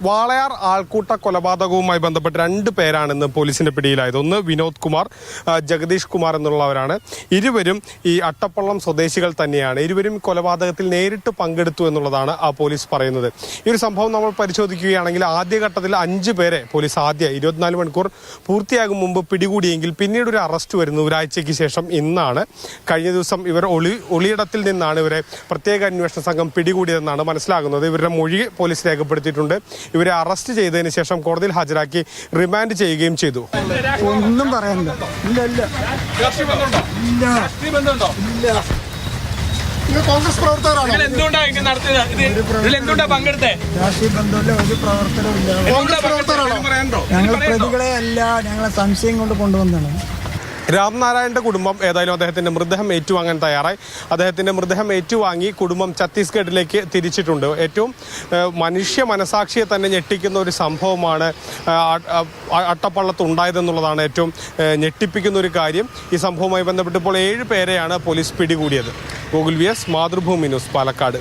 വാളയാർ ആൾക്കൂട്ട കൊലപാതകവുമായി ബന്ധപ്പെട്ട് രണ്ട് പേരാണ് ഇന്ന് പോലീസിന്റെ പിടിയിലായത്. ഒന്ന് വിനോദ് കുമാർ, ജഗദീഷ് കുമാർ എന്നുള്ളവരാണ്. ഇരുവരും ഈ അട്ടപ്പള്ളം സ്വദേശികൾ തന്നെയാണ്. ഇരുവരും കൊലപാതകത്തിൽ നേരിട്ട് പങ്കെടുത്തു എന്നുള്ളതാണ് പോലീസ് പറയുന്നത്. ഈ ഒരു സംഭവം നമ്മൾ പരിശോധിക്കുകയാണെങ്കിൽ ആദ്യഘട്ടത്തിൽ 5 പേരെ പോലീസ് 24 മണിക്കൂർ പൂർത്തിയാകും മുമ്പ് പിടികൂടിയെങ്കിൽ പിന്നീട് ഒരു അറസ്റ്റ് വരുന്നു. ഒരാഴ്ചയ്ക്ക് ശേഷം ഇന്നാണ്. കഴിഞ്ഞ ദിവസം ഇവർ ഒളിയിടത്തിൽ നിന്നാണ് ഇവരെ പ്രത്യേക അന്വേഷണ സംഘം പിടികൂടിയതെന്നാണ് മനസ്സിലാകുന്നത്. ഇവരുടെ മൊഴി പോലീസ് രേഖപ്പെടുത്തിയിട്ടുണ്ട്. ഇവരെ അറസ്റ്റ് ചെയ്തതിന് ശേഷം കോടതിയിൽ ഹാജരാക്കി റിമാൻഡ് ചെയ്യുകയും ചെയ്തു. ഒന്നും പറയാനില്ല. കോൺഗ്രസ് പ്രവർത്തകരാണ്. രാഷ്ട്രീയ ബന്ധമില്ല, ഒരു പ്രവർത്തനവും ഇല്ല. ഞങ്ങൾ പ്രതികളെ അല്ല, ഞങ്ങളെ സംശയം കൊണ്ട് കൊണ്ടുവന്നതാണ്. രാംനാരായണന്റെ കുടുംബം ഏതായാലും അദ്ദേഹത്തിന്റെ മൃതദേഹം ഏറ്റുവാങ്ങാൻ തയ്യാറായി. അദ്ദേഹത്തിന്റെ മൃതദേഹം ഏറ്റുവാങ്ങി കുടുംബം ഛത്തീസ്ഗഡിലേക്ക് തിരിച്ചിട്ടുണ്ട്. ഏറ്റവും മനുഷ്യ മനസാക്ഷിയെ തന്നെ ഞെട്ടിക്കുന്ന ഒരു സംഭവമാണ് അട്ടപ്പള്ളത്ത് ഉണ്ടായതെന്നുള്ളതാണ് ഏറ്റവും ഞെട്ടിപ്പിക്കുന്ന ഒരു കാര്യം. ഈ സംഭവവുമായി ബന്ധപ്പെട്ട് ഇപ്പോൾ 7 പേരെയാണ് പോലീസ് പിടികൂടിയത്. Google VS, Mathrubhumi news, Palakkad.